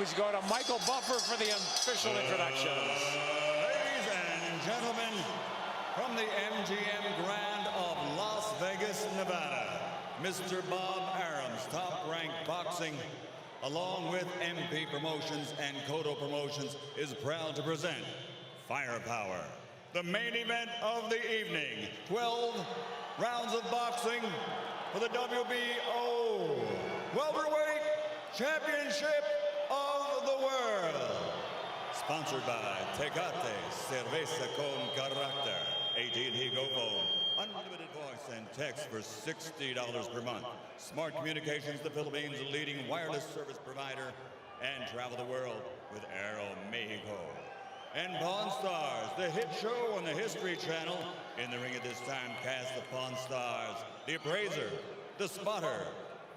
Please go to Michael Buffer for the official introductions. Ladies and gentlemen, from the MGM Grand of Las Vegas, Nevada, Mr. Bob Arum's Top Rank Boxing, along with MP Promotions and Cotto Promotions, is proud to present Firepower, the main event of the evening. 12 rounds of boxing for the WBO Welterweight Championship of the World. Sponsored by Tecate Cerveza con Carácter. AT&T Go Phone. Unlimited voice and text for $60 per month. Smart Communications, the Philippines' leading wireless service provider. And travel the world with Aero Mexico. And Pawn Stars, the hit show on the History Channel. In the ring at this time, cast the Pawn Stars, the Appraiser, the Spotter,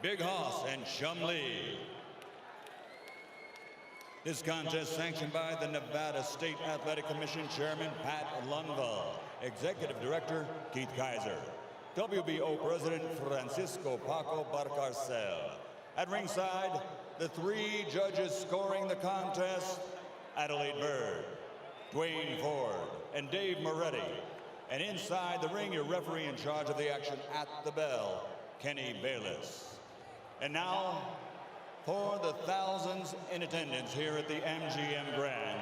Big Hoss, and Chum Lee. This contest sanctioned by the Nevada State Athletic Commission Chairman Pat Lundvall, Executive Director Keith Kaiser, WBO President Francisco Paco Barcarcel. At ringside, the three judges scoring the contest, Adelaide Bird, Dwayne Ford, and Dave Moretti. And inside the ring, your referee in charge of the action at the bell, Kenny Bayless. And now, for the thousands in attendance here at the MGM Grand,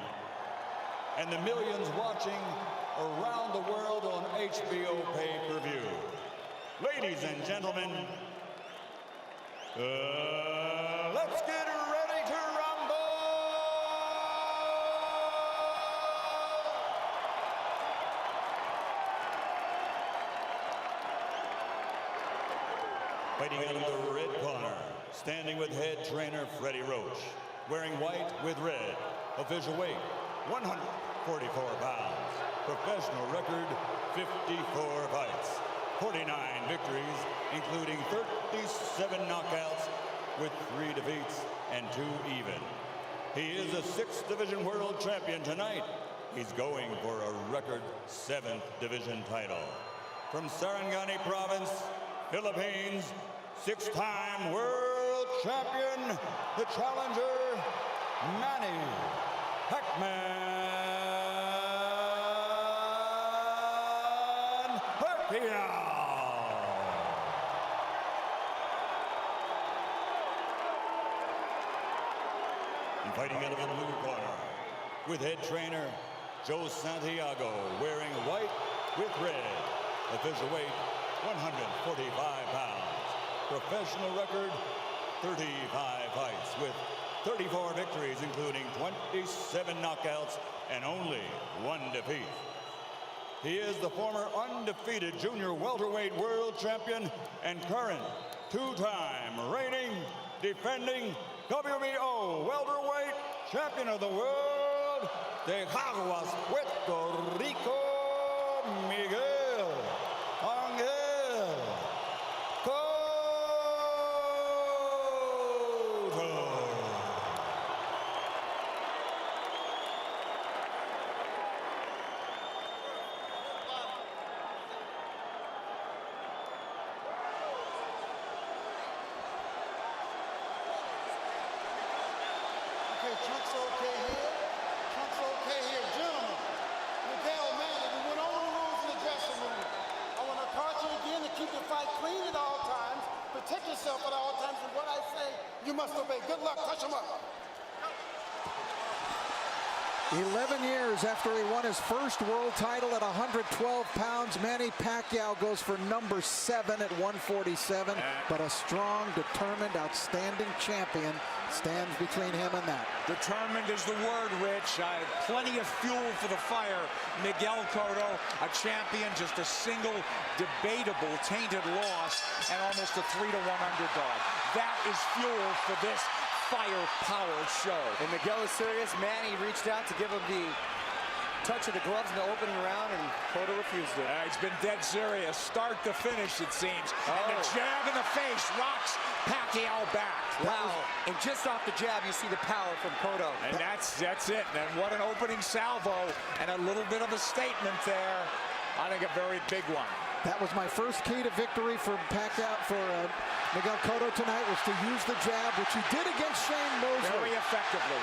and the millions watching around the world on HBO pay-per-view. Ladies and gentlemen, let's get ready to rumble! Fighting out of the red corner, standing with head trainer Freddie Roach, wearing white with red, official weight 144 pounds, professional record 54 fights, 49 victories, including 37 knockouts with 3 defeats and 2 even. He is a 6th division world champion tonight. He's going for a record 7th division title. From Sarangani Province, Philippines, 6-time world champion, the challenger, Manny Pacquiao. And fighting out of the blue corner, with head trainer Joe Santiago, wearing white with red, official weight 145 pounds. Professional record, 35 fights with 34 victories, including 27 knockouts and only 1 defeat. He is the former undefeated junior welterweight world champion and current 2-time reigning, defending WBO welterweight champion of the world, de Caguas, Puerto Rico, Miguel Cotto. Trunk's okay here. Trunk's okay here. Gentlemen, Miguel, Manny, we went over the rules in the dressing room. I want to caution you again to keep the fight clean at all times. Protect yourself at all times. And what I say, you must obey. Good luck. Touch him up. 11 years after he won his first world title at 112 pounds, Manny Pacquiao goes for number 7 at 147. But a strong, determined, outstanding champion stands between him and that. Determined is the word, Rich. Plenty of fuel for the fire. Miguel Cotto, a champion, just a single debatable tainted loss and almost a 3-1 underdog. That is fuel for this firepower show. And Miguel is serious. Manny reached out to give him the touch of the gloves in the opening round, and Cotto refused it. It's been dead serious, start to finish, it seems. And the jab in the face rocks Pacquiao back. Wow. And just off the jab, you see the power from Cotto. And that's it. And what an opening salvo, and a little bit of a statement there. I think a very big one. That was my first key to victory for Pacquiao, for Miguel Cotto tonight, was to use the jab, which he did against Shane Mosley. Very effectively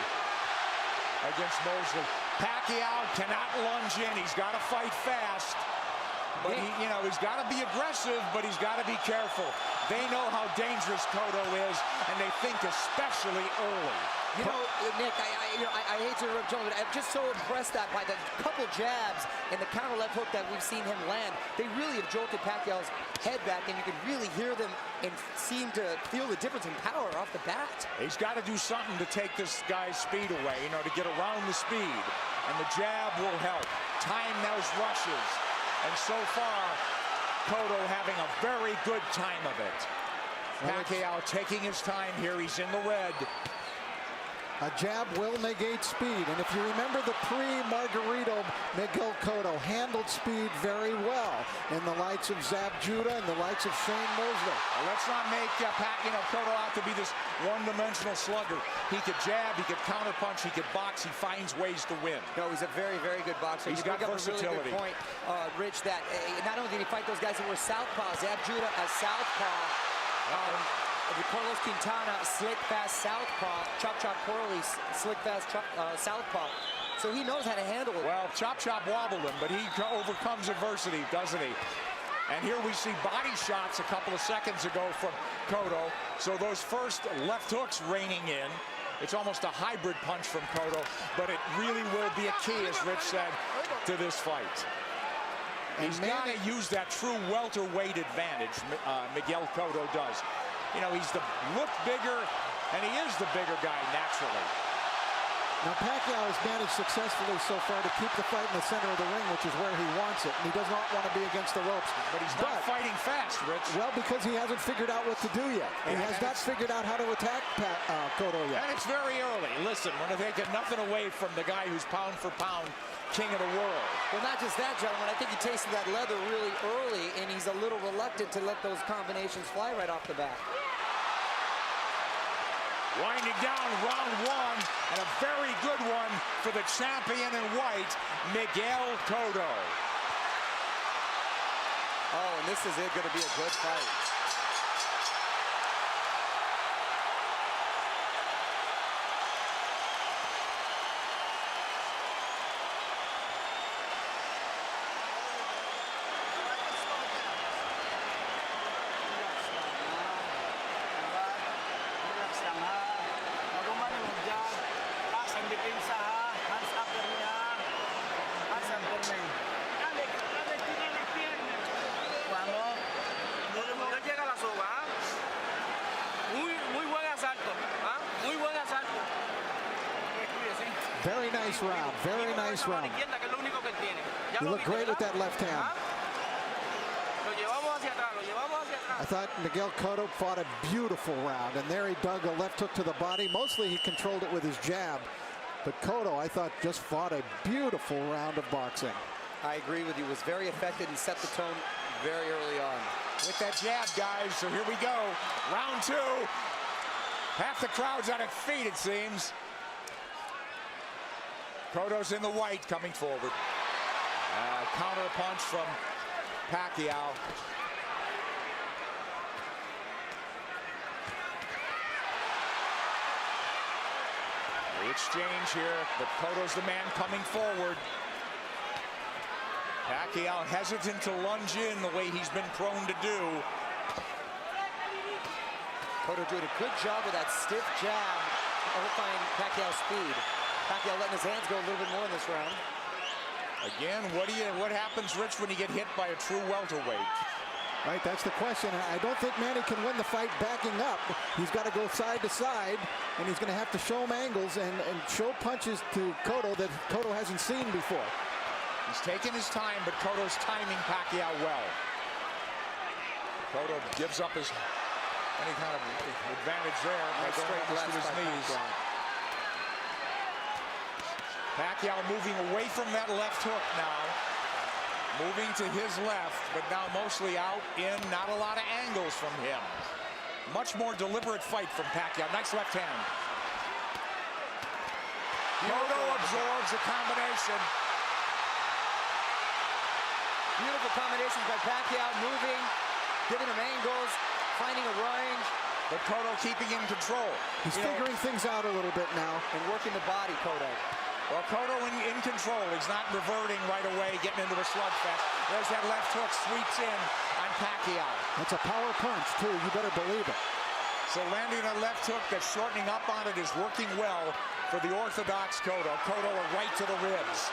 against Mosley. Pacquiao cannot lunge in. He's got to fight fast. But he's got to be aggressive, but he's got to be careful. They know how dangerous Cotto is, and they think especially early. You know, Nick, I hate to interrupt John, but I'm just so impressed that by the couple jabs and the counter left hook that we've seen him land, they really have jolted Pacquiao's head back, and you can really hear them and seem to feel the difference in power off the bat. He's got to do something to take this guy's speed away, to get around the speed. And the jab will help. Time those rushes. And so far, Cotto having a very good time of it. Pacquiao taking his time here. He's in the red. A jab will negate speed, and if you remember the pre-Margarito, Miguel Cotto handled speed very well in the likes of Zab Judah and the likes of Shane Mosley. Well, let's not make Cotto out to be this one-dimensional slugger. He could jab, he could counterpunch, he could box. He finds ways to win. No, he's a very, very good boxer. He's got versatility. A really good point, Rich, that not only did he fight those guys that were southpaws, Zab Judah a southpaw. Carlos Quintana, slick, fast southpaw. Chop Chop Corley, slick, fast southpaw. So he knows how to handle it. Well, Chop Chop wobbled him, but he overcomes adversity, doesn't he? And here we see body shots a couple of seconds ago from Cotto. So those first left hooks raining in. It's almost a hybrid punch from Cotto, but it really will be a key, as Rich said, to this fight. He's got to use that true welterweight advantage, Miguel Cotto does. He's look bigger, and he is the bigger guy naturally. Now, Pacquiao has managed successfully so far to keep the fight in the center of the ring, which is where he wants it, and he does not want to be against the ropes. But he's not fighting fast, Rich. Well, because he hasn't figured out what to do yet. He has not figured out how to attack Cotto yet. And it's very early. Listen, we're taking nothing away from the guy who's pound for pound king of the world. Well, not just that, gentlemen. I think he tasted that leather really early, and he's a little reluctant to let those combinations fly right off the bat. Winding down round one, and a very good one for the champion in white, Miguel Cotto. Oh, and this is going to be a good fight. Very nice round. Very nice round. You look great with that left hand. I thought Miguel Cotto fought a beautiful round, and there he dug a left hook to the body. Mostly he controlled it with his jab, but Cotto, I thought, just fought a beautiful round of boxing. I agree with you. Was very effective and set the tone very early on. With that jab, guys, so here we go. Round two. Half the crowd's on its feet, it seems. Cotto's in the white, coming forward. Counter punch from Pacquiao. The exchange here, but Cotto's the man coming forward. Pacquiao hesitant to lunge in the way he's been prone to do. Cotto doing a good job with that stiff jab, overflying Pacquiao's speed. Pacquiao letting his hands go a little bit more in this round. Again, what happens, Rich, when you get hit by a true welterweight? Right, that's the question. I don't think Manny can win the fight backing up. He's got to go side to side, and he's going to have to show him angles and show punches to Cotto that Cotto hasn't seen before. He's taking his time, but Cotto's timing Pacquiao well. Cotto gives up any kind of advantage there by going almost to his knees. Pacquiao moving away from that left hook now. Moving to his left, but now mostly out in, not a lot of angles from him. Much more deliberate fight from Pacquiao. Nice left hand. Cotto absorbs the combination. Beautiful combinations by Pacquiao, moving, giving him angles, finding a range. But Cotto keeping in control. He's figuring things out a little bit now. And working the body, Cotto. Well, Cotto in control. He's not reverting right away, getting into a slugfest. There's that left hook, sweeps in on Pacquiao. That's a power punch, too. You better believe it. So landing a left hook that's shortening up on it is working well for the orthodox Cotto. Cotto a right to the ribs.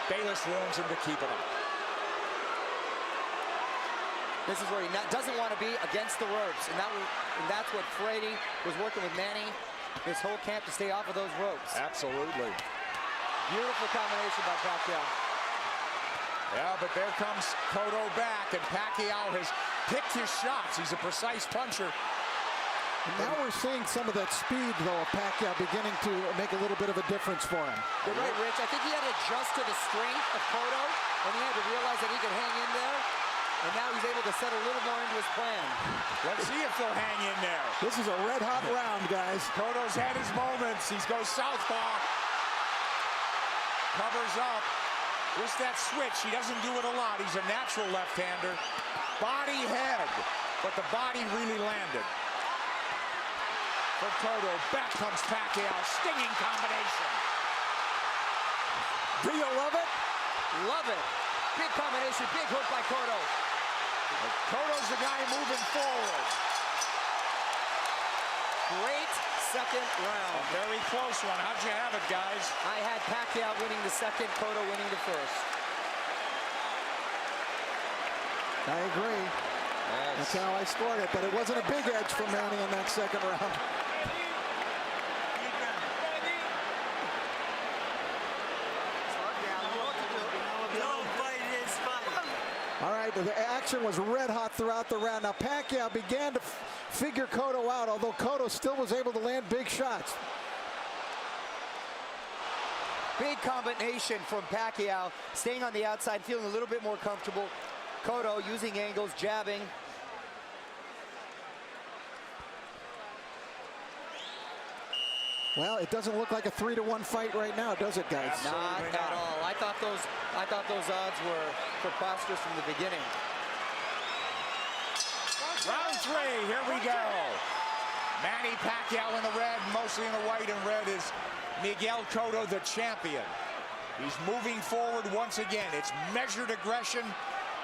Bayless warns him to keep it up. This is where he doesn't want to be against the ropes. And that's what Frady was working with Manny this whole camp, to stay off of those ropes. Absolutely. Beautiful combination by Pacquiao. Yeah, but there comes Cotto back, and Pacquiao has picked his shots. He's a precise puncher. And now we're seeing some of that speed, though, of Pacquiao beginning to make a little bit of a difference for him. You're right, Rich. I think he had to adjust to the strength of Cotto, and he had to realize that he could hang in there. And now he's able to set a little more into his plan. Let's see if they'll hang in there. This is a red-hot round, guys. Cotto's had his moments. He goes southpaw. Covers up. Just that switch. He doesn't do it a lot. He's a natural left-hander. Body head. But the body really landed. For Cotto. Back comes Pacquiao. Stinging combination. Do you love it? Love it. Big combination. Big hook by Cotto. Cotto's the guy moving forward. Great second round. A very close one. How'd you have it, guys? I had Pacquiao winning the second, Cotto winning the first. I agree. Yes. That's how I scored it, but it wasn't a big edge for Manny in that second round. All right, the action was red hot throughout the round. Now Pacquiao began to figure Cotto out, although Cotto still was able to land big shots. Big combination from Pacquiao, staying on the outside, feeling a little bit more comfortable. Cotto using angles, jabbing. Well, it doesn't look like a 3-1 fight right now, does it, guys? Not at all. I thought those odds were preposterous from the beginning. Round three, here we go. Manny Pacquiao in the red, mostly in the white and red is Miguel Cotto, the champion. He's moving forward once again. It's measured aggression.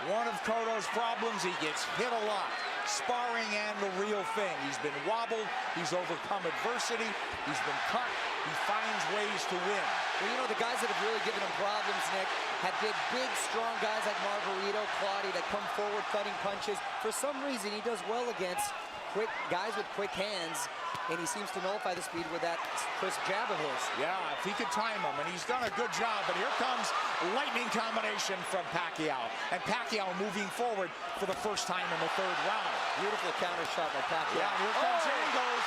One of Cotto's problems, he gets hit a lot. Sparring and the real thing. He's been wobbled. He's overcome adversity. He's been cut. He finds ways to win. Well, you know, the guys that have really given him problems, Nick, have been big, strong guys like Margarito, Claudio, that come forward cutting punches. For some reason, he does well against quick guys with quick hands, and he seems to nullify the speed with that crisp jab of his. Yeah, if he could time him, and he's done a good job, but here comes lightning combination from Pacquiao, and Pacquiao moving forward for the first time in the third round. Beautiful counter shot by Pacquiao. Yeah, here comes angles,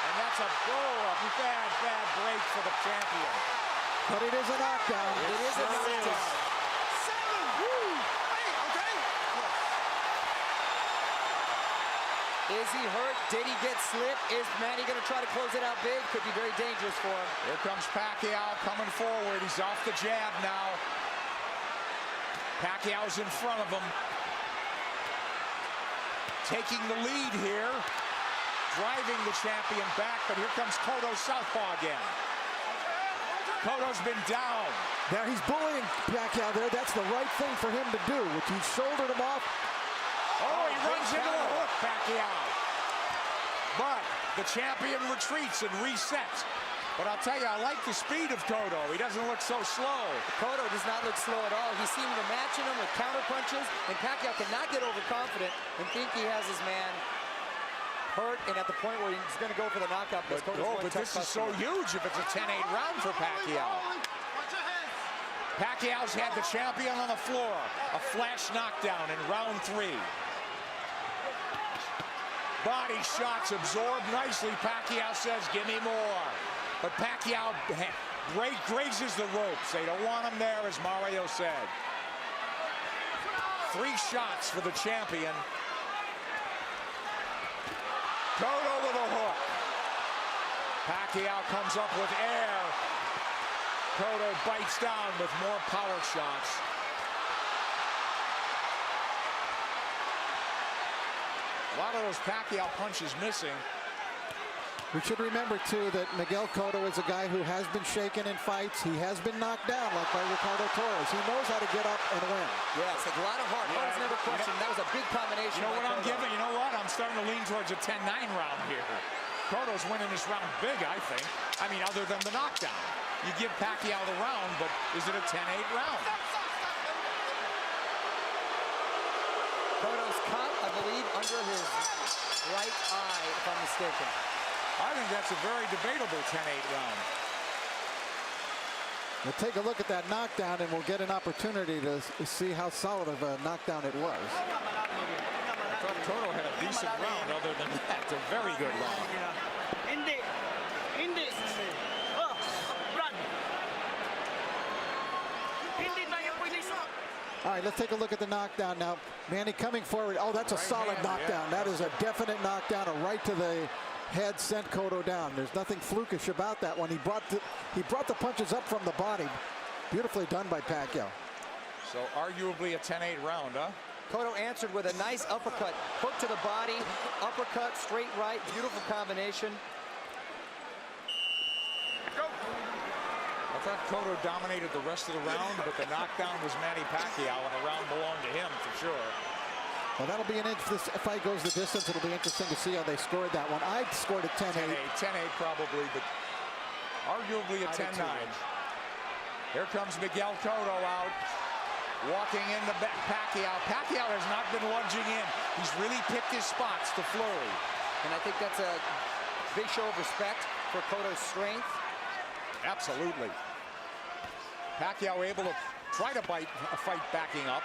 and that's a bad break for the champion. But it is a knockdown. It is a knockdown. Is he hurt? Did he get slipped? Is Manny going to try to close it out big? Could be very dangerous for him. Here comes Pacquiao coming forward. He's off the jab now. Pacquiao's in front of him. Taking the lead here. Driving the champion back, but here comes Cotto southpaw again. Cotto's been down. Now he's bullying Pacquiao there. That's the right thing for him to do, which he shouldered him off. Oh, he runs into the hook, Pacquiao. But the champion retreats and resets. But I'll tell you, I like the speed of Cotto. He doesn't look so slow. Cotto does not look slow at all. He seemed to matching him with counter punches, and Pacquiao cannot get overconfident and think he has his man hurt and at the point where he's going to go for the knockout. But this is so huge if it's a 10-8 round for Pacquiao. Pacquiao's had the champion on the floor. A flash knockdown in round 3. Body shots absorbed nicely. Pacquiao says, give me more. But Pacquiao grazes the ropes. They don't want him there, as Mario said. 3 shots for the champion. Cotto with a hook. Pacquiao comes up with air. Cotto bites down with more power shots. A lot of those Pacquiao punches missing. We should remember, too, that Miguel Cotto is a guy who has been shaken in fights. He has been knocked down, like by Ricardo Torres. He knows how to get up and win. Yes, a lot of heart. Heart is never questioned. That was a big combination. You know what I'm giving? You know what? I'm starting to lean towards a 10-9 round here. Cotto's winning this round big, I think. I mean, other than the knockdown. You give Pacquiao the round, but is it a 10-8 round? Cotto's cut, I believe, under his right eye, if I'm mistaken. I think that's a very debatable 10-8 round. We'll take a look at that knockdown, and we'll get an opportunity to see how solid of a knockdown it was. I thought Cotto had a decent round. Other than that, it's a very good round. All right, let's take a look at the knockdown now. Manny coming forward. Oh, that's a solid knockdown. That is a definite knockdown, a right to the head, sent Cotto down. There's nothing flukish about that one. He brought the punches up from the body. Beautifully done by Pacquiao. So arguably a 10-8 round, huh? Cotto answered with a nice uppercut. Hook to the body, uppercut, straight right, beautiful combination. I thought Cotto dominated the rest of the round, but the knockdown was Manny Pacquiao, and the round belonged to him for sure. Well, that'll be an if this fight goes the distance, it'll be interesting to see how they scored that one. I scored a 10-8. 10-8 probably, but arguably a 10-9. Here comes Miguel Cotto out, walking into Pacquiao. Pacquiao has not been lunging in. He's really picked his spots to flurry. And I think that's a big show of respect for Cotto's strength. Absolutely. Pacquiao able to try to fight backing up.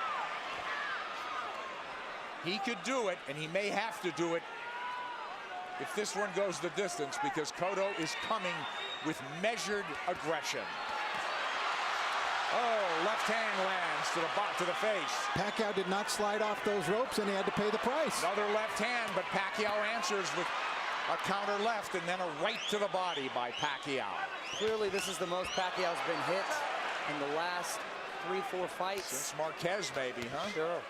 He could do it, and he may have to do it if this one goes the distance, because Cotto is coming with measured aggression. Oh, left hand lands to the face. Pacquiao did not slide off those ropes, and he had to pay the price. Another left hand, but Pacquiao answers with a counter left and then a right to the body by Pacquiao. Clearly, this is the most Pacquiao's been hit in the last 3-4 fights. Since Marquez, maybe, huh? Sure.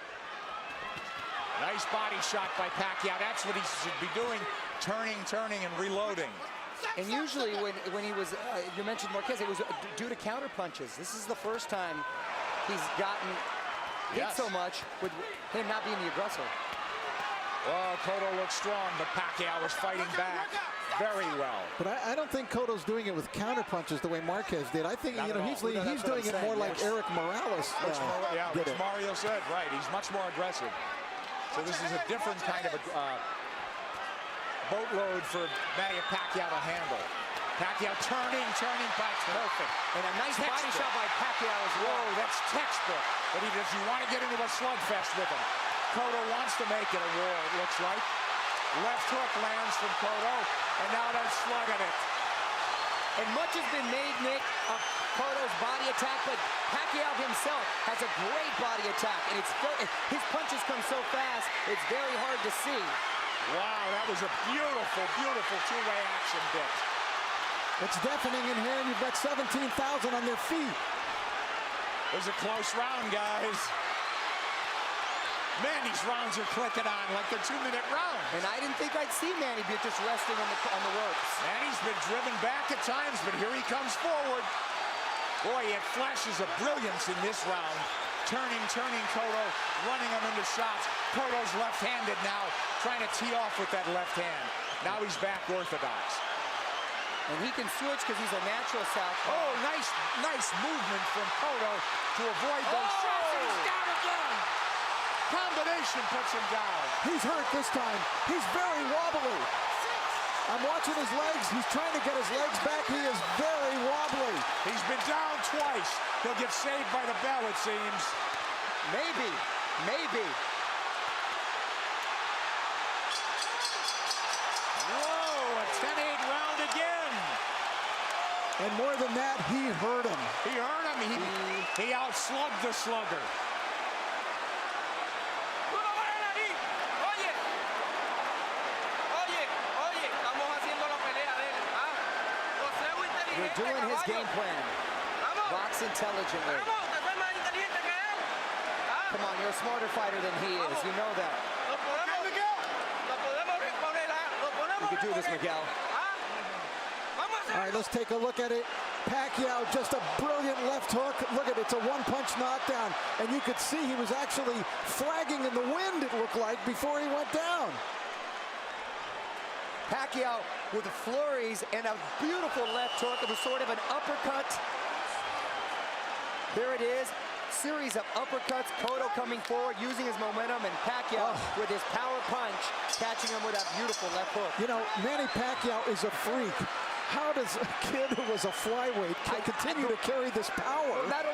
Nice body shot by Pacquiao. That's what he should be doing, turning, and reloading. And usually when he was, you mentioned Marquez, it was due to counter punches. This is the first time he's gotten hit so much with him not being the aggressor. Well, Cotto looks strong, but Pacquiao is fighting back very well. But I don't think Cotto's doing it with counter punches the way Marquez did. I think he's doing it more like Eric Morales did it. Mario said, right. He's much more aggressive. So this is a different kind of a boatload for Manny Pacquiao to handle. Pacquiao turning, that's perfect. And a nice body shot by Pacquiao as well. Whoa, that's textbook. But does he want to get into a slugfest with him? Cotto wants to make it a war, it looks like. Left hook lands from Cotto, and now they're slugging it. And much has been made, Nick, of Cotto's body attack, but Pacquiao himself has a great body attack, and his punches come so fast, it's very hard to see. Wow, that was a beautiful, beautiful two-way action bit. It's deafening in here, and you've got 17,000 on their feet. It was a close round, guys. Man, these rounds are clicking on like they're 2-minute rounds. And I didn't think I'd see Manny be just resting on the ropes. Manny's been driven back at times, but here he comes forward. Boy, he had flashes of brilliance in this round. Turning Cotto, running him into shots. Cotto's left-handed now, trying to tee off with that left hand. Now he's back orthodox. And he can switch because he's a natural southpaw. Oh, nice movement from Cotto to avoid those shots. And he's down again. Combination puts him down. He's hurt this time. He's very wobbly. I'm watching his legs. He's trying to get his legs back. He is very wobbly. He's been down twice. He'll get saved by the bell, it seems. Maybe. Whoa, a 10-8 round again. And more than that, he hurt him. He outslugged the slugger. We're doing his game plan. Box intelligently. Come on, you're a smarter fighter than he is. You know that. could do this, Miguel. All right, let's take a look at it. Pacquiao, just a brilliant left hook. Look at it, it's a one-punch knockdown. And you could see he was actually flagging in the wind, it looked like, before he went down. Pacquiao with the flurries and a beautiful left hook. It was sort of an uppercut. There it is. Series of uppercuts. Cotto coming forward, using his momentum, and Pacquiao with his power punch, catching him with that beautiful left hook. You know, Manny Pacquiao is a freak. How does a kid who was a flyweight continue to carry this power? Well, not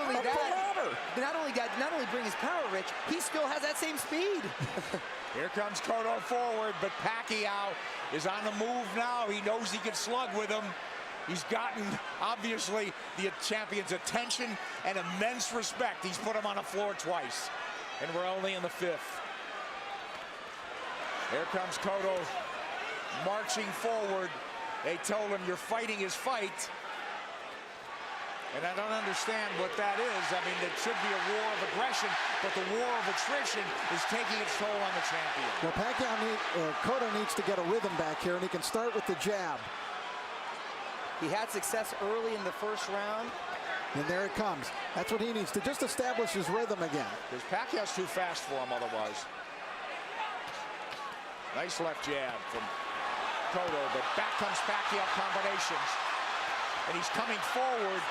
only bring his power, Rich, he still has that same speed. Here comes Cotto forward, but Pacquiao is on the move now. He knows he can slug with him. He's gotten, obviously, the champion's attention and immense respect. He's put him on the floor twice, and we're only in the 5th. Here comes Cotto marching forward. They told him, you're fighting his fight. And I don't understand what that is. I mean, it should be a war of aggression, but the war of attrition is taking its toll on the champion. Well, Cotto needs to get a rhythm back here, and he can start with the jab. He had success early in the first round. And there it comes. That's what he needs to just establish his rhythm again. Because Pacquiao's too fast for him otherwise. Nice left jab from Cotto, but back comes Pacquiao combinations. And he's coming forward.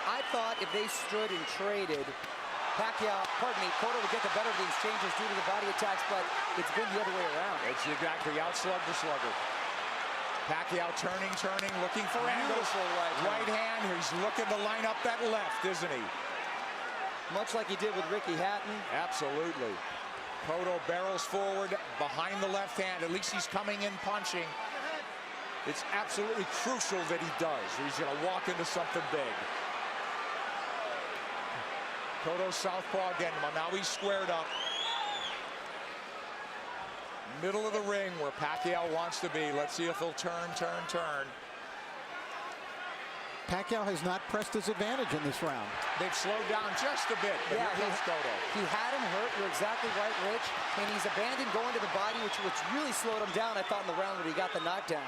I thought if they stood and traded, Cotto would get the better of the exchanges due to the body attacks, but it's been the other way around. It's exactly outslug the slugger. Pacquiao turning, looking for angles. Right hand. He's looking to line up that left, isn't he? Much like he did with Ricky Hatton. Absolutely. Cotto barrels forward behind the left hand. At least he's coming in punching. It's absolutely crucial that he does. He's going to walk into something big. Cotto southpaw again. Now he's squared up. Middle of the ring where Pacquiao wants to be. Let's see if he'll turn. Pacquiao has not pressed his advantage in this round. They've slowed down just a bit, but here comes Cotto. He had him hurt, you're exactly right, Rich. And he's abandoned going to the body, which really slowed him down, I thought, in the round when he got the knockdown.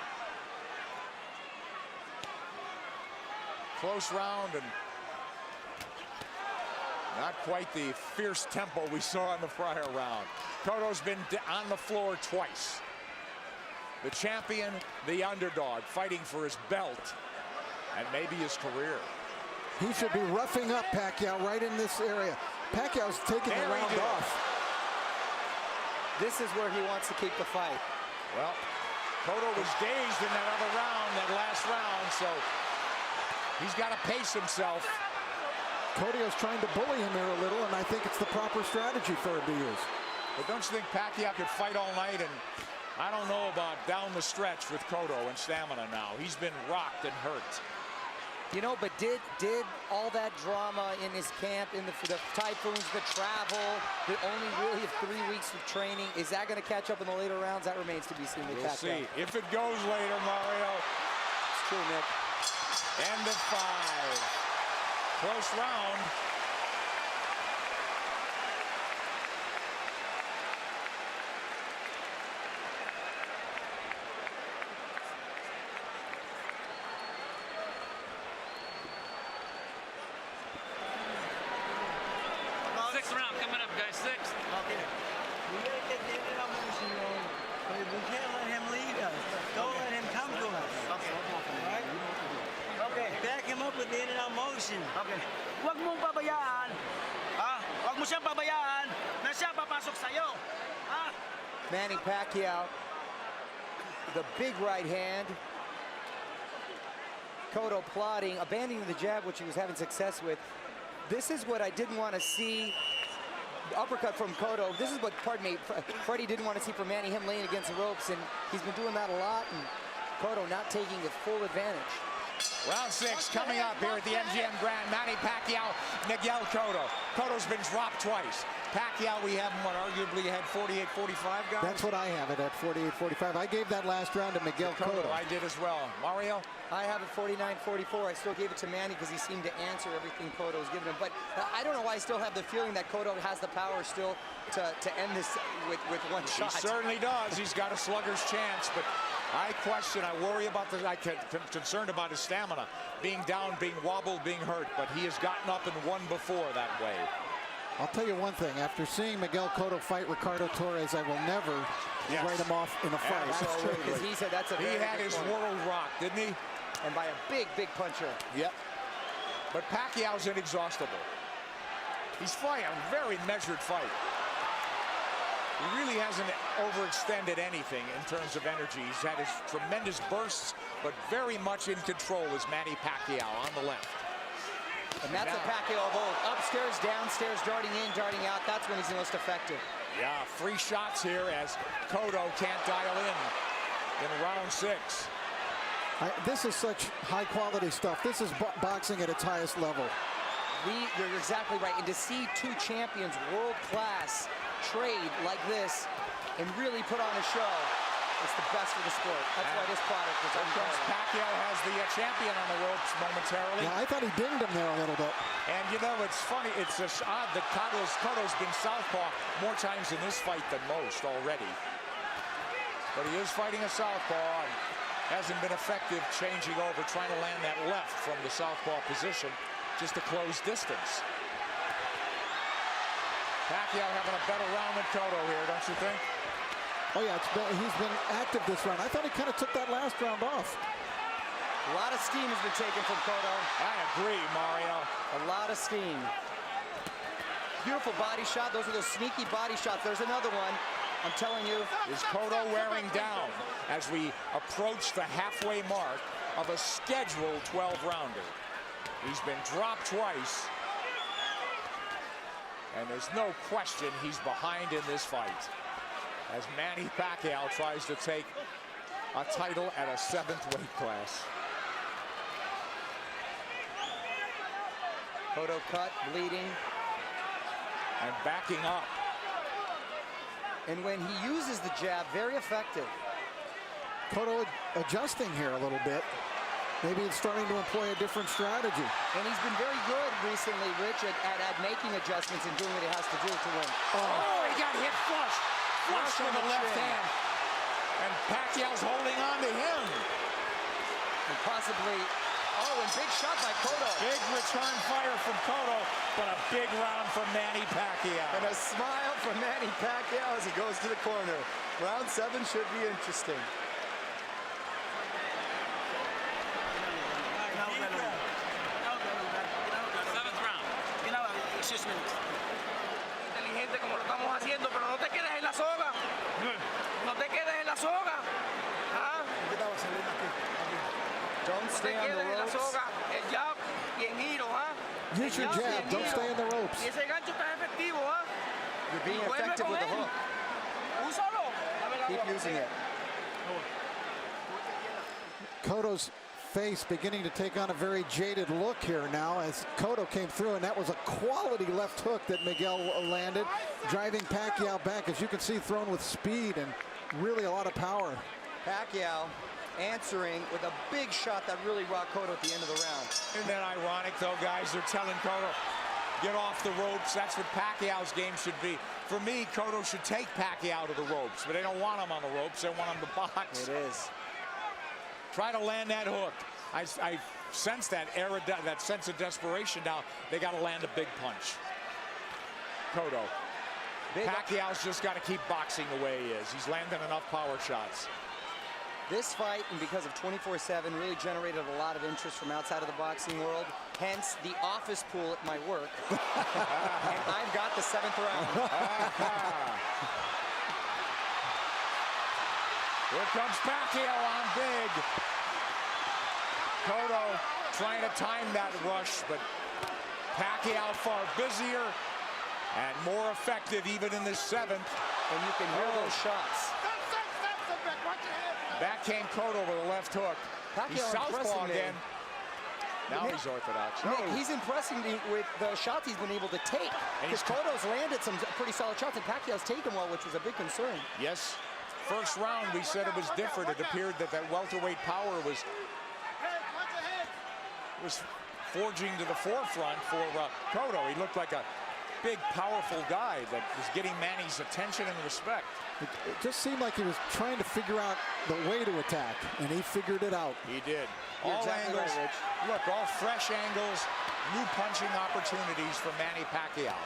Close round and not quite the fierce tempo we saw in the prior round. Cotto's been on the floor twice. The champion, the underdog, fighting for his belt and maybe his career. He should be roughing up Pacquiao right in this area. Pacquiao's taking the round off. This is where he wants to keep the fight. Well, Cotto was dazed in that other round, that last round, so he's got to pace himself. Cotto's trying to bully him here a little, and I think it's the proper strategy for him to use. But don't you think Pacquiao could fight all night? And I don't know about down the stretch with Cotto and stamina now. He's been rocked and hurt. You know, but did all that drama in his camp, in the typhoons, the travel, the only really 3 weeks of training, is that going to catch up in the later rounds? That remains to be seen with Pacquiao. We'll see. If it goes later, Mario. It's true, Nick. End of 5. Close round. Sixth round coming up, guys. Sixth. Okay. We gotta get the end of our motion going. We can't let him lead us. Don't let him come to us. Okay. Right? Okay. Back him up with the end of our motion. Okay. Huwag mong pabayaan. Huwag mo siyang pabayaan na siya papasok sa'yo. Manny Pacquiao, the big right hand. Cotto plotting, abandoning the jab, which he was having success with. This is what I didn't want to see. The uppercut from Cotto. This is what, Freddie didn't want to see from Manny, him laying against the ropes, and he's been doing that a lot, and Cotto not taking the full advantage. Round 6 coming up here at the MGM Grand. Manny Pacquiao, Miguel Cotto. Cotto's been dropped twice. Pacquiao, we have him, arguably had 48-45, guys? That's what I have it at 48-45. I gave that last round to Miguel Cotto. I did as well. Mario? I have it 49-44. I still gave it to Manny because he seemed to answer everything Cotto's given him. But I don't know why I still have the feeling that Cotto has the power still to end this with one shot. He certainly does. He's got a slugger's chance, but I worry about concerned about his stamina, being down, being wobbled, being hurt, but he has gotten up and won before that way. I'll tell you one thing, after seeing Miguel Cotto fight Ricardo Torres, I will never write him off in a fight. That's true, because he said that's a He had his world rocked, didn't he? And by a big, big puncher. Yep. But Pacquiao's inexhaustible. He's fighting a very measured fight. He really hasn't overextended anything in terms of energy. He's had his tremendous bursts, but very much in control is Manny Pacquiao on the left. And that's a Pacquiao of old. Upstairs, downstairs, darting in, darting out. That's when he's the most effective. Yeah, 3 shots here as Cotto can't dial in round 6. This is such high-quality stuff. This is boxing at its highest level. You're exactly right. And to see 2 champions, world-class, trade like this and really put on a show, it's the best for the sport. That's why this product is unbelievable. Pacquiao has the champion on the ropes momentarily. Yeah, I thought he dinged him there a little bit. And you know, it's funny, it's just odd that Cotto's been southpaw more times in this fight than most already. But he is fighting a southpaw and hasn't been effective changing over, trying to land that left from the southpaw position just to close distance. Pacquiao having a better round than Cotto here, don't you think? Oh yeah, he's been active this round. I thought he kind of took that last round off. A lot of steam has been taken from Cotto. I agree, Mario. A lot of steam. Beautiful body shot. Those are those sneaky body shots. There's another one. I'm telling you. Is Cotto wearing down as we approach the halfway mark of a scheduled 12-rounder? He's been dropped twice. And there's no question he's behind in this fight, as Manny Pacquiao tries to take a title at a 7th weight class. Cotto cut, bleeding. And backing up. And when he uses the jab, very effective. Cotto adjusting here a little bit. Maybe he's starting to employ a different strategy. And he's been very good recently, Rich, at making adjustments and doing what he has to do to win. Oh, he got hit flush. Flush with the left hand. And Pacquiao's holding on to him. And possibly, and big shot by Cotto. Big return fire from Cotto, but a big round from Manny Pacquiao. And a smile from Manny Pacquiao as he goes to the corner. Round 7 should be interesting. Inteligente como lo estamos haciendo, pero no te quedes en la soga. No te quedes en la soga. ¿Ah? Don't stay on the ropes. El jab y en giro, ¿ah? Use your jab. Don't stay in the ropes. Y ese gancho está efectivo, ¿ah? You're being effective with the hook. Úsalo. Keep using it. Cotto's face beginning to take on a very jaded look here now as Cotto came through, and that was a quality left hook that Miguel landed, driving Pacquiao back, as you can see, thrown with speed and really a lot of power. Pacquiao answering with a big shot that really rocked Cotto at the end of the round. Isn't that ironic, though, guys? They're telling Cotto, get off the ropes. That's what Pacquiao's game should be. For me, Cotto should take Pacquiao to the ropes, but they don't want him on the ropes. They want him to box. It is. Try to land that hook. I sense that that sense of desperation now. They got to land a big punch. Cotto. Pacquiao's just got to keep boxing the way he is. He's landing enough power shots. This fight, and because of 24/7, really generated a lot of interest from outside of the boxing world. Hence, the office pool at my work. And I've got the 7th round. Here comes Pacquiao on big. Cotto trying to time that rush, but Pacquiao far busier and more effective even in the 7th. And you can hear those shots. Back came Cotto with a left hook. He's southpaw again. Now he's orthodox. Nick, he's impressing me with the shots he's been able to take. Because Cotto's landed some pretty solid shots, and Pacquiao's taken well, which was a big concern. Yes. First round, we said it was different. It appeared that welterweight power was forging to the forefront for Cotto. He looked like a big, powerful guy that was getting Manny's attention and respect. It just seemed like he was trying to figure out the way to attack, and he figured it out. He did. You're All exactly angles. right, Rich. Look, all fresh angles, new punching opportunities for Manny Pacquiao.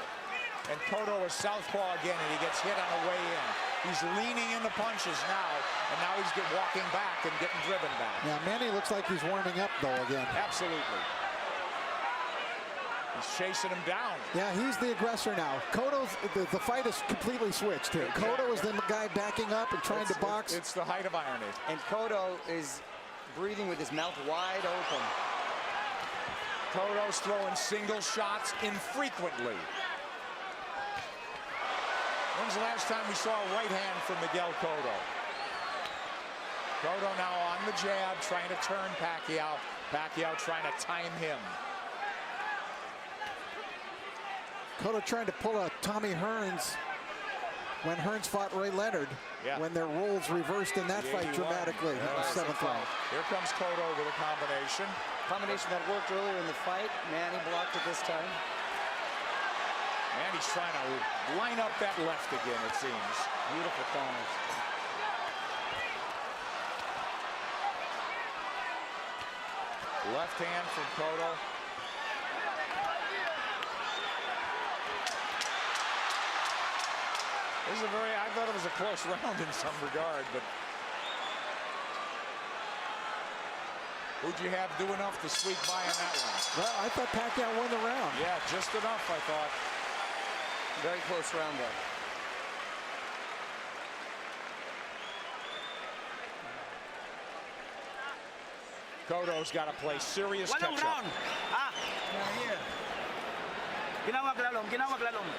And Cotto is southpaw again, and he gets hit on the way in. He's leaning into punches now, and now he's walking back and getting driven back. Yeah, Manny looks like he's warming up, though, again. Absolutely. He's chasing him down. Yeah, he's the aggressor now. Cotto's, the fight is completely switched here. Cotto is the guy backing up and trying to box. It's the height of irony. And Cotto is breathing with his mouth wide open. Cotto's throwing single shots infrequently. When's the last time we saw a right hand from Miguel Cotto? Cotto now on the jab, trying to turn Pacquiao. Pacquiao trying to time him. Cotto trying to pull a Tommy Hearns when Hearns fought Ray Leonard, when their roles reversed in that fight dramatically in the 7th round. Here comes Cotto with a combination. Combination that worked earlier in the fight. Manny blocked it this time. Manny's trying to line up that left again, it seems. Beautiful counters. Left hand from Cotto. This is I thought it was a close round in some regard, but who'd you have do enough to sweep by in that one? Well, I thought Pacquiao won the round. Yeah, just enough, I thought. Very close round there. Cotto's got to play serious Walang catch-up. round. Ah, Here. ginawag lalong, ginawag lalong.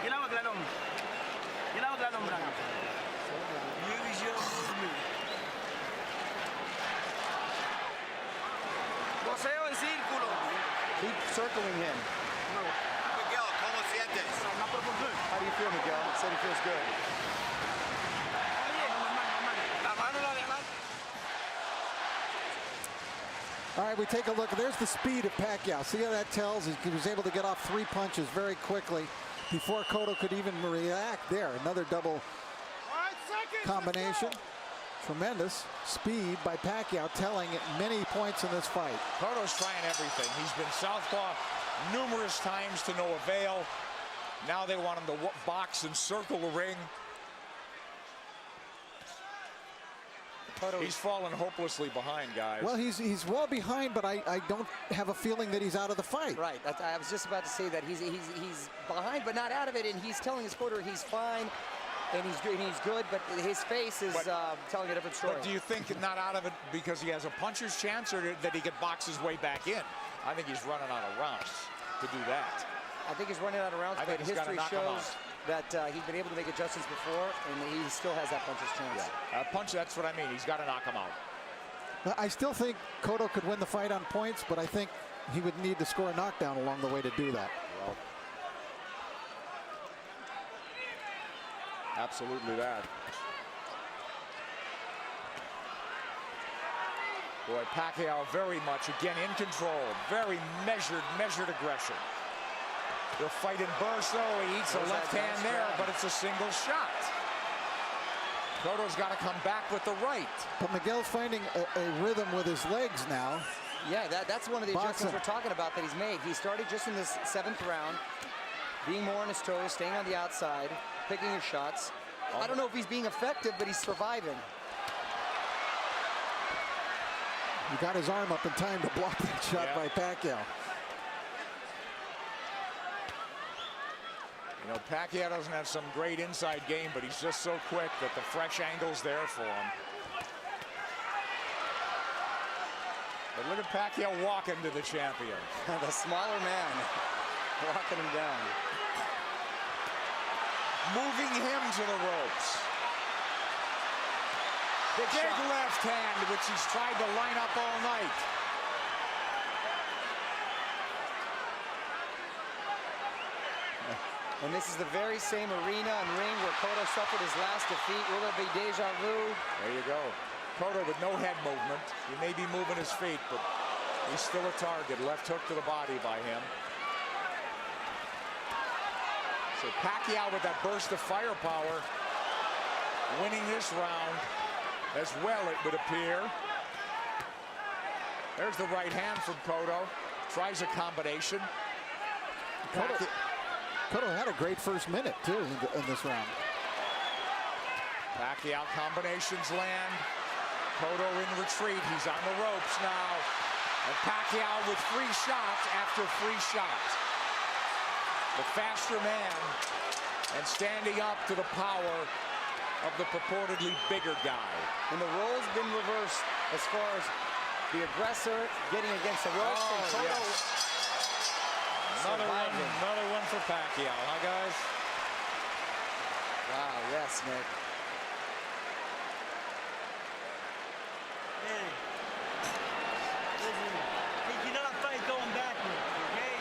Ginawag lalong. Ginawag lalong lang. Use your movement. Boseo en círculo. Keep circling him. Miguel, ¿cómo sientes? How do you feel, Miguel? He said he feels good. La mano la de mano. All right, we take a look. There's the speed of Pacquiao. See how that tells? He was able to get off 3 punches very quickly before Cotto could even react there. Another double combination. Tremendous speed by Pacquiao, telling many points in this fight. Cotto's trying everything. He's been southpaw numerous times to no avail. Now they want him to box and circle the ring. He's fallen hopelessly behind, guys. Well, he's well behind, but I don't have a feeling that he's out of the fight. Right. I was just about to say that he's behind, but not out of it, and he's telling his corner he's fine, and he's good, but his face is telling a different story. But do you think not out of it because he has a puncher's chance, or that he could box his way back in? I think he's running out of rounds to do that. I think he's running out of rounds, but history shows that he's been able to make adjustments before, and he still has that puncher's chance. Yeah. Punch, that's what I mean. He's got to knock him out. I still think Cotto could win the fight on points, but I think he would need to score a knockdown along the way to do that. Well, absolutely that. Boy, Pacquiao very much, again, in control. Very measured aggression. They'll fight in bursts, though. He eats a left hand there, but it's a single shot. Cotto's got to come back with the right. But Miguel's finding a rhythm with his legs now. Yeah, that's one of the adjustments we're talking about that he's made. He started just in this 7th round, being more on his toes, staying on the outside, picking his shots. I don't know if he's being effective, but he's surviving. He got his arm up in time to block that shot by Pacquiao. You know, Pacquiao doesn't have some great inside game, but he's just so quick that the fresh angle's there for him. But look at Pacquiao walking to the champion. The smaller man walking him down. Moving him to the ropes. Big left hand, which he's tried to line up all night. And this is the very same arena and ring where Cotto suffered his last defeat. Will there be deja vu? There you go. Cotto with no head movement. He may be moving his feet, but he's still a target. Left hook to the body by him. So Pacquiao with that burst of firepower, winning this round as well, it would appear. There's the right hand from Cotto. Tries a combination. Cotto had a great first minute, too, in this round. Pacquiao combinations land. Cotto in retreat. He's on the ropes now. And Pacquiao with free shots after free shots. The faster man and standing up to the power of the purportedly bigger guy. And the roles been reversed as far as the aggressor getting against the ropes. And Cotto Another one for Pacquiao, huh, guys? Wow, yes, Nick. Hey, listen, he cannot fight going backwards, okay?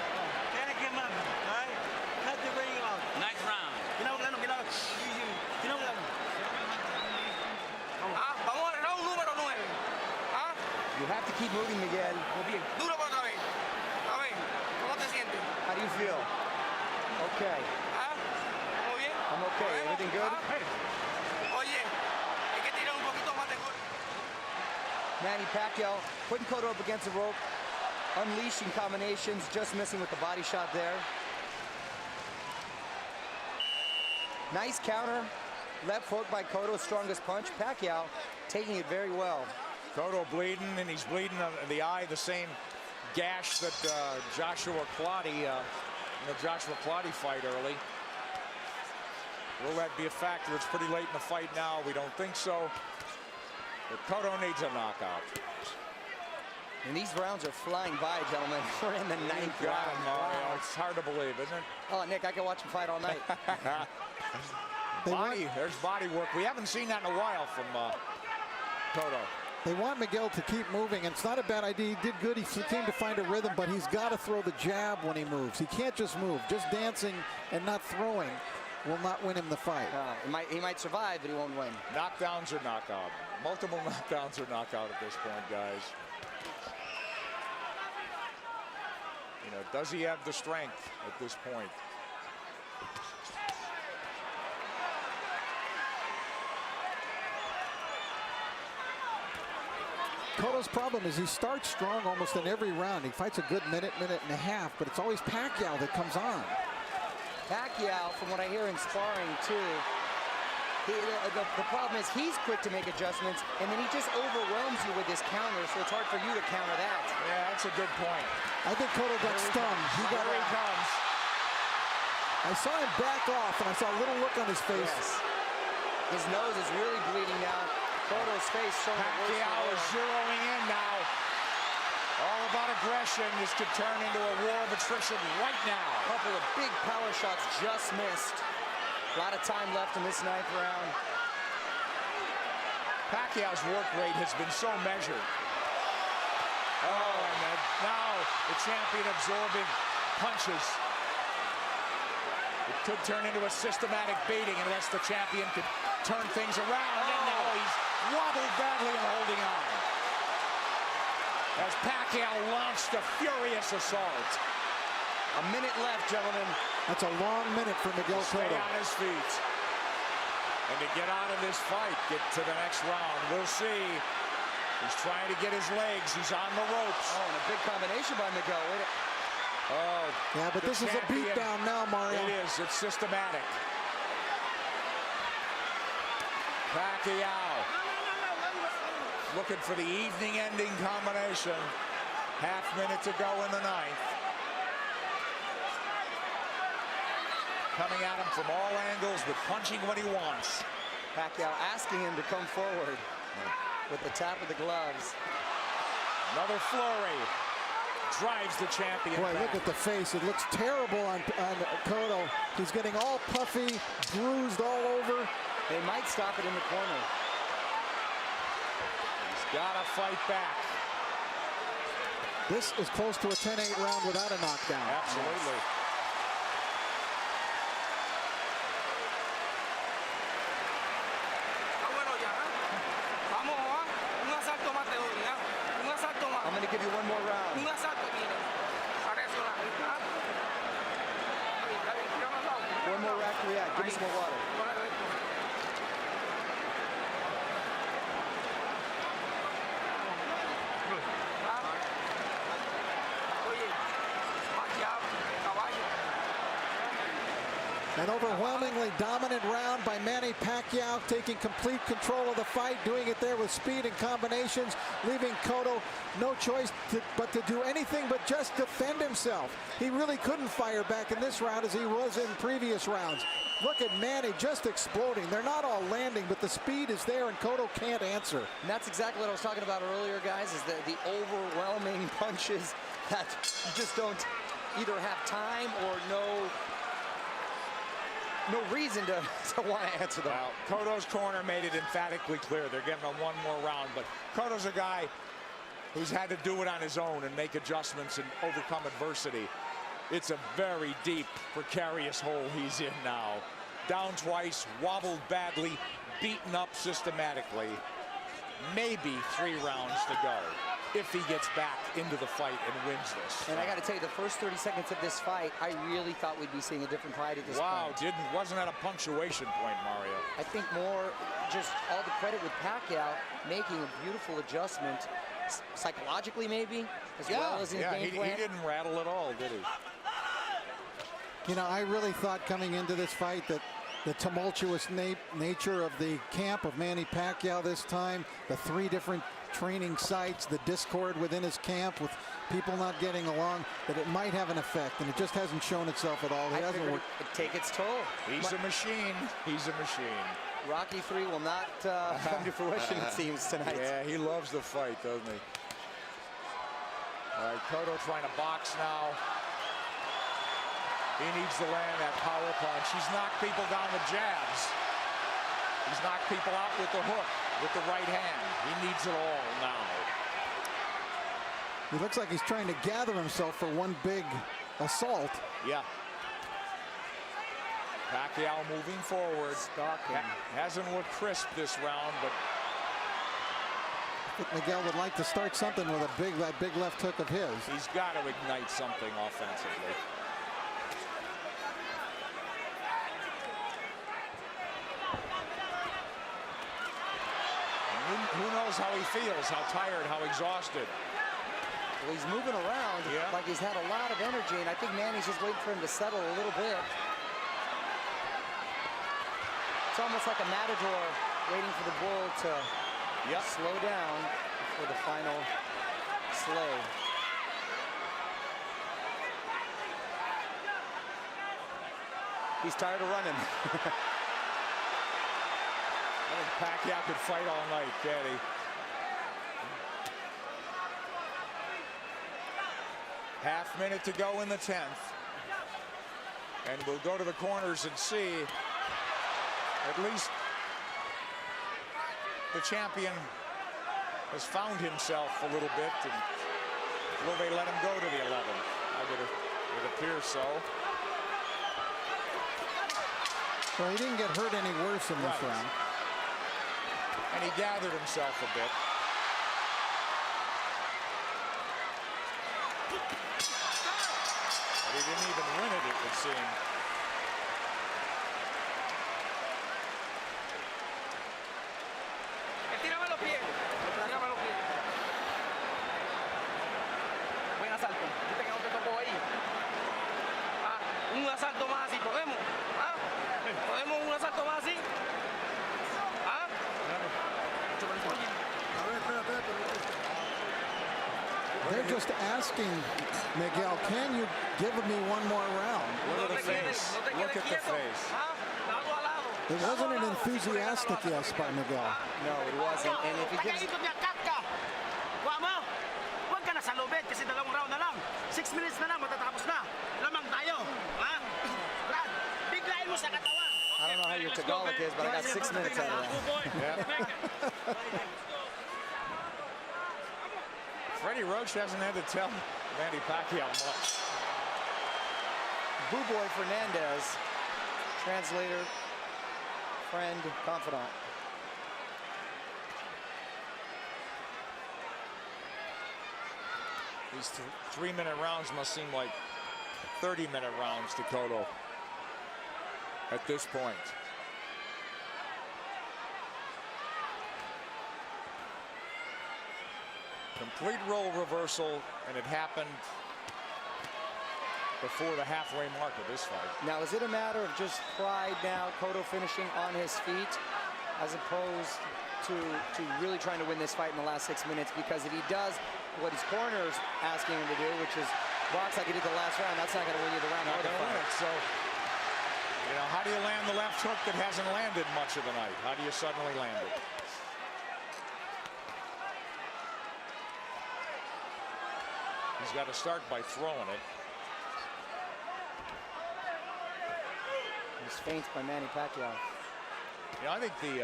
Back him up, all right? Cut the ring off. Nice round. Vamos al round número 9. You have to keep moving, Miguel. Duro por otra vez. A ver, ¿cómo te sientes? How do you feel? Okay. ¿Todo bien? I'm okay. Everything good? Oye, hay que tirar un poquito más de gol. Manny Pacquiao putting Cotto up against the rope, unleashing combinations, just missing with the body shot there. Nice counter. Left hook by Cotto, strongest punch. Pacquiao taking it very well. Cotto bleeding, and he's bleeding on the eye, the same gash that Joshua Clottey, in the Joshua Clottey fight early. Will that be a factor? It's pretty late in the fight now. We don't think so. But Cotto needs a knockout. And these rounds are flying by, gentlemen. We're in the ninth round. Wow. It's hard to believe, isn't it? Oh, Nick, I can watch him fight all night. There's body work. We haven't seen that in a while from Cotto. They want Miguel to keep moving, and it's not a bad idea. He did good. He seemed to find a rhythm, but he's got to throw the jab when he moves. He can't just move. Just dancing and not throwing will not win him the fight. He might survive, but he won't win. Knockdowns or knockout. Multiple knockdowns or knockout at this point, guys. You know, does he have the strength at this point? Cotto's problem is he starts strong almost in every round. He fights a good minute and a half, but it's always Pacquiao that comes on. Pacquiao, from what I hear in sparring too, the problem is he's quick to make adjustments, and then he just overwhelms you with his counter, so it's hard for you to counter that. Yeah, that's a good point. I think Cotto got stunned. Here he comes. I saw him back off, and I saw a little look on his face. Yes. His nose is really bleeding now. Cotto's face showing Pacquiao is zeroing in now. All about aggression. This could turn into a war of attrition right now. A couple of big power shots just missed. A lot of time left in this ninth round. Pacquiao's work rate has been so measured. Oh, and now the champion absorbing punches. It could turn into a systematic beating unless the champion could turn things around. And now he's wobbled badly and holding on. As Pacquiao launched a furious assault. A minute left, gentlemen. That's a long minute for Miguel Stay Cotto. on his feet. And to get out of this fight, get to the next round. We'll see. He's trying to get his legs. He's on the ropes. Oh, and a big combination by Miguel. Oh, yeah, but this is a beatdown now, Mario. It is. It's systematic. Pacquiao looking for the evening-ending combination. Half minute to go in the ninth. Coming at him from all angles, but punching when he wants. Pacquiao asking him to come forward with the tap of the gloves. Another flurry. Drives the champion Boy, back. look at the face. It looks terrible on Cotto. He's getting all puffy, bruised all over. They might stop it in the corner. He's got to fight back. This is close to a 10-8 round without a knockdown. Absolutely. I'm going to give you one more round. One more Give me some more water. An overwhelmingly dominant round by Manny Pacquiao, taking complete control of the fight, doing it there with speed and combinations, leaving Cotto no choice but to do anything but just defend himself. He really couldn't fire back in this round as he was in previous rounds. Look at Manny just exploding. They're not all landing, but the speed is there, and Cotto can't answer. And that's exactly what I was talking about earlier, guys, is the overwhelming punches that you just don't either have time or no reason to want to answer them. Well, Cotto's corner made it emphatically clear they're getting him one more round, but Cotto's a guy who's had to do it on his own and make adjustments and overcome adversity. It's a very deep, precarious hole he's in now. Down twice, wobbled badly, beaten up systematically. Maybe 3 rounds to go if he gets back into the fight and wins this. And I got to tell you, the first 30 seconds of this fight, I really thought we'd be seeing a different fight at this point. Wasn't at a punctuation point, Mario. I think more just all the credit with Pacquiao making a beautiful adjustment, psychologically maybe, as well as in his game plan. He didn't rattle at all, did he? You know, I really thought coming into this fight that the tumultuous nature of the camp of Manny Pacquiao this time, the 3 different training sites, the discord within his camp with people not getting along, that it might have an effect, and it just hasn't shown itself at all. It hasn't worked. It'd take its toll. He's a machine. He's a machine. Rocky 3 will not come to fruition, it seems, tonight. Yeah, he loves the fight, doesn't he? All right, Cotto trying to box now. He needs to land that power punch. He's knocked people down with jabs. He's knocked people out with the hook, with the right hand. He needs it all now. He looks like he's trying to gather himself for one big assault. Yeah. Pacquiao moving forward. Hasn't looked crisp this round, but I think Miguel would like to start something with that big left hook of his. He's got to ignite something offensively. Who knows how he feels, how tired, how exhausted. Well, he's moving around like he's had a lot of energy, and I think Manny's just waiting for him to settle a little bit. It's almost like a matador waiting for the bull to slow down before the final slay. He's tired of running. I think Pacquiao could fight all night, can't he? Half minute to go in the 10th. And we'll go to the corners and see at least the champion has found himself a little bit. And will they let him go to the 11th? It appears so. Well, he didn't get hurt any worse in this round. And he gathered himself a bit. But he didn't even win it, it would seem. Tírame los pies. Tírame los pies. Buen asalto. Viste que no te tocó ahí. Un asalto más así, ¿podemos? ¿Podemos un asalto más así? They're just asking Miguel, can you give me one more round? Look at the face. Look at the face. It wasn't an enthusiastic yes by Miguel. No, it wasn't. And if he gives... Huwag ka na sa lubid kasi 2 round na lang. 6 minutes na lang, matatapos na. Lamang tayo. Brad, biglayin mo sa katawan. I don't know how your Tagalog is, but I got 6 minutes out of that. Freddie Roach hasn't had to tell Manny Pacquiao much. Boo Boy Fernandez, translator, friend, confidant. These 3-minute rounds must seem like 30-minute rounds to Cotto. at this point. Complete role reversal, and it happened before the halfway mark of this fight. Now, is it a matter of just pride now, Cotto finishing on his feet, as opposed to really trying to win this fight in the last 6 minutes? Because if he does what his corner's asking him to do, which is box like he did the last round, that's not going to win you the round. Not going to win it. So, you know, how do you land the left hook that hasn't landed much of the night? How do you suddenly land it? He's got to start by throwing it. He's feints by Manny Pacquiao. You know, I think in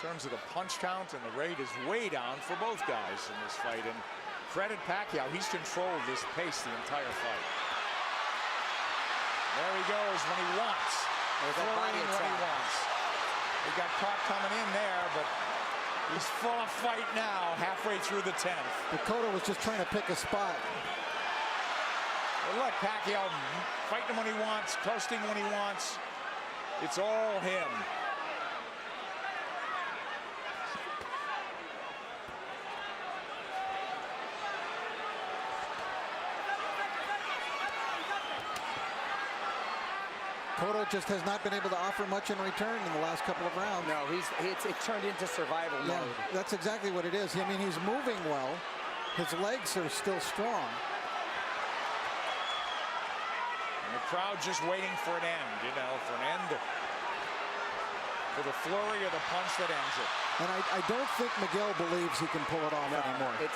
terms of the punch count and the rate is way down for both guys in this fight. And credit Pacquiao, he's controlled this pace the entire fight. There he goes when he wants. There's that body When attack. he wants. He got caught coming in there, but he's full of fight now, halfway through the 10th. Cotto was just trying to pick a spot. Well, look, Pacquiao fighting when he wants, coasting when he wants. It's all him. Cotto just has not been able to offer much in return in the last couple of rounds. No, it turned into survival Yeah, mode. that's exactly what it is. I mean, he's moving well. His legs are still strong. And the crowd just waiting for an end, you know, for an end, for the flurry of the punch that ends it. And I don't think Miguel believes he can pull it off anymore. No.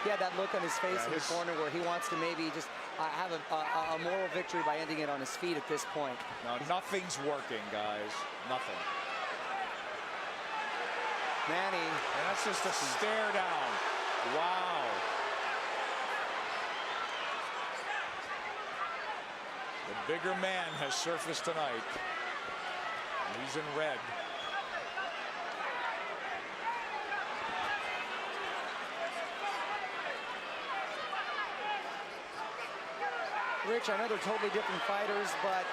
He had that look on his face in the corner where he wants to maybe just have a moral victory by ending it on his feet at this point. No, nothing's working, guys. Nothing. Manny. And that's just a stare down. Wow. The bigger man has surfaced tonight. And he's in red. Rich, I know they're totally different fighters, but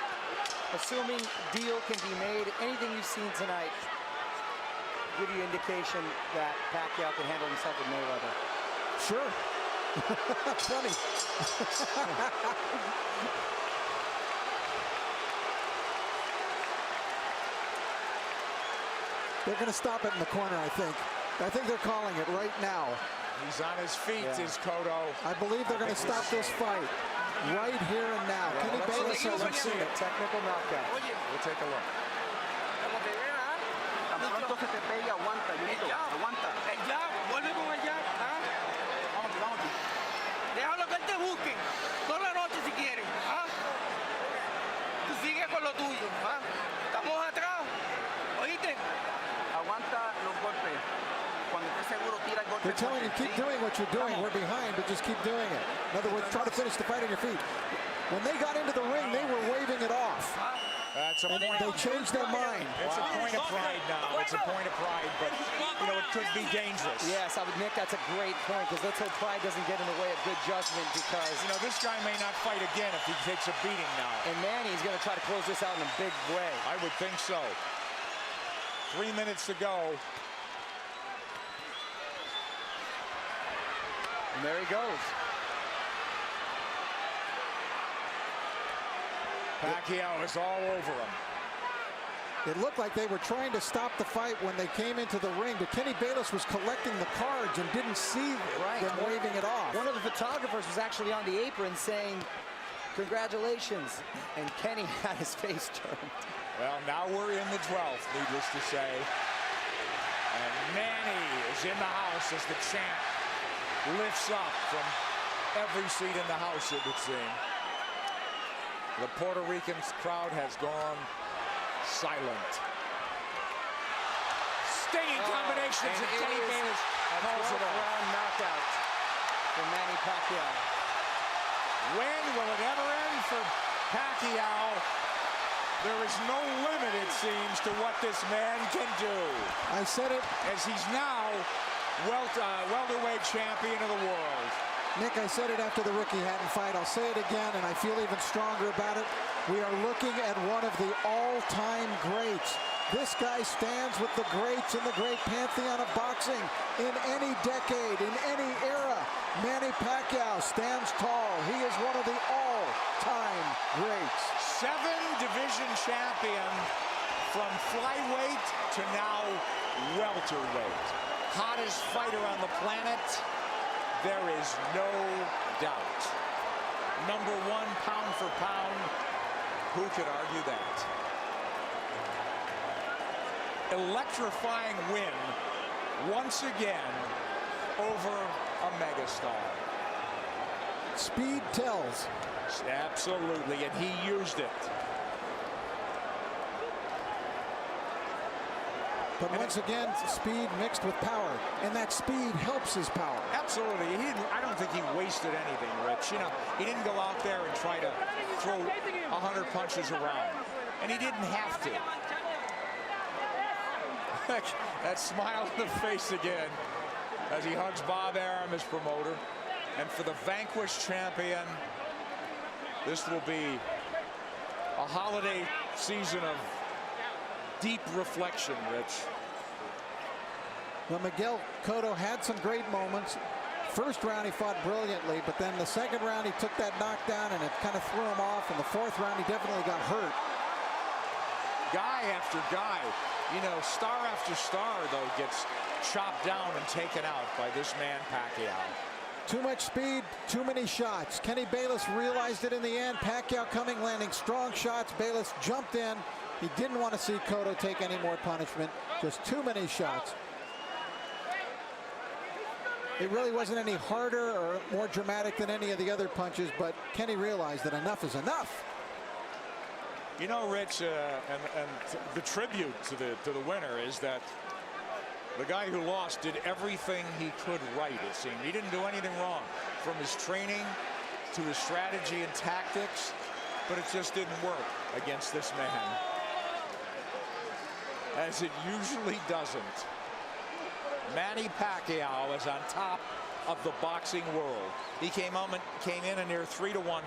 assuming deal can be made, anything you've seen tonight give you indication that Pacquiao can handle himself with Mayweather? Sure. Funny. They're going to stop it in the corner, I think. I think they're calling it right now. He's on his feet, is Cotto. I believe they're going to stop this fight right here and now. Yeah, Kenny Bayless hasn't seen it. Technical knockout. We'll take a look. Tan pronto se te pegue, aguanta, Junito, aguanta. El jab, vuelve con el jab. ¿Ah? Vamos. Déjalo que él te busque. Toda la noche si quieren. ¿Ah? Tú sigue con lo tuyo. ¿Ah? Estamos atrás. ¿Oíste? Aguanta los golpes. Cuando estés seguro, tira el golpe. They're telling you, keep doing what you're doing. We're behind, but just keep doing it. In other words, try to finish the fight on your feet. When they got into the ring, they were waving it off. That's a And point. they changed their mind. It's a point of pride now. It's a point of pride, but you know it could be dangerous. Yes, I would, Nick, that's a great point, because let's hope pride doesn't get in the way of good judgment, because You know, this guy may not fight again if he takes a beating now. and Manny's going to try to close this out in a big way. I would think so. 3 minutes to go. And there he goes. Pacquiao is all over him. It looked like they were trying to stop the fight when they came into the ring, but Kenny Bayless was collecting the cards and didn't see them waving it off. One of the photographers was actually on the apron saying, "Congratulations," and Kenny had his face turned. Well, now we're in the 12th, needless to say. And Manny is in the house as the chant lifts up from every seat in the house, it would seem. The Puerto Rican crowd has gone silent. Stinging combinations, and Kenny Bayless calls it off. Round knockout for Manny Pacquiao. When will it ever end for Pacquiao? There is no limit, it seems, to what this man can do. I said it. As he's now welterweight champion of the world. Nick, I said it after the Ricky Hatton fight. I'll say it again, and I feel even stronger about it. We are looking at one of the all-time greats. This guy stands with the greats in the great pantheon of boxing in any decade, in any era. Manny Pacquiao stands tall. He is one of the all-time greats. 7-division champion from flyweight to now welterweight. Hottest fighter on the planet. There is no doubt. Number 1 pound for pound. Who could argue that? Electrifying win once again over a megastar. Speed tells. Absolutely, and he used it. But once again, speed mixed with power, and that speed helps his power. Absolutely. I don't think he wasted anything, Rich. You know, he didn't go out there and try to throw 100 punches around, and he didn't have to. That smile on the face again as he hugs Bob Arum, his promoter. And for the vanquished champion, this will be a holiday season of deep reflection, Rich. Well, Miguel Cotto had some great moments. First round he fought brilliantly, but then the second round he took that knockdown and it kind of threw him off. And the fourth round he definitely got hurt. Guy after guy, you know, star after star, though, gets chopped down and taken out by this man Pacquiao. Too much speed, too many shots. Kenny Bayless realized it in the end. Pacquiao coming, landing strong shots. Bayless jumped in. He didn't want to see Cotto take any more punishment. Just too many shots. It really wasn't any harder or more dramatic than any of the other punches, but Kenny realized that enough is enough. You know, Rich, and the tribute to the winner is that the guy who lost did everything he could right, it seemed. He didn't do anything wrong, from his training to his strategy and tactics, but it just didn't work against this man, as it usually doesn't. Manny Pacquiao is on top of the boxing world. He came in a near 3-1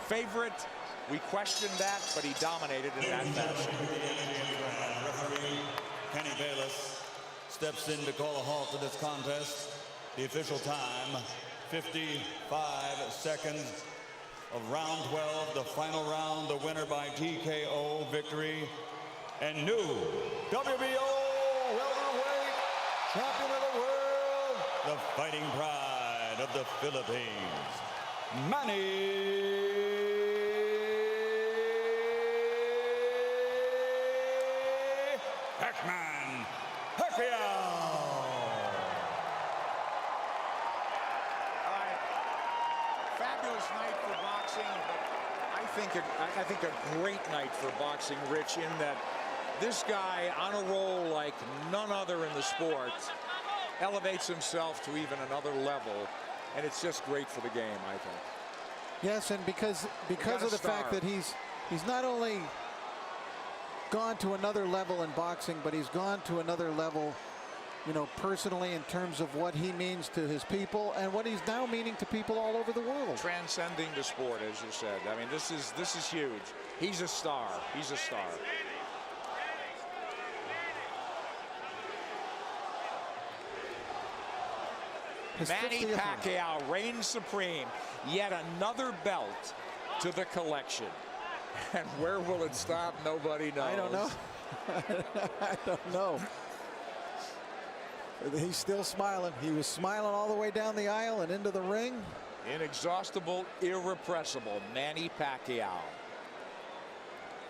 favorite. We questioned that, but he dominated in that fashion. Referee Kenny Bayless steps in to call a halt to this contest. The official time, 55 seconds of round 12, the final round, the winner by TKO victory, and new WBO welterweight champion of the world, the fighting pride of the Philippines, Manny Pacquiao. Fabulous night for boxing, but I think a great night for boxing, Rich, in that this guy on a roll like none other in the sport elevates himself to even another level, and it's just great for the game, I think. Yes, and because of the fact that he's not only gone to another level in boxing, but he's gone to another level, you know, personally, in terms of what he means to his people and what he's now meaning to people all over the world. Transcending the sport, as you said. I mean, this is huge. He's a star. He's a star. Manny Pacquiao reigns supreme. Yet another belt to the collection. And where will it stop? Nobody knows. I don't know. I don't know. He's still smiling. He was smiling all the way down the aisle and into the ring. Inexhaustible, irrepressible Manny Pacquiao.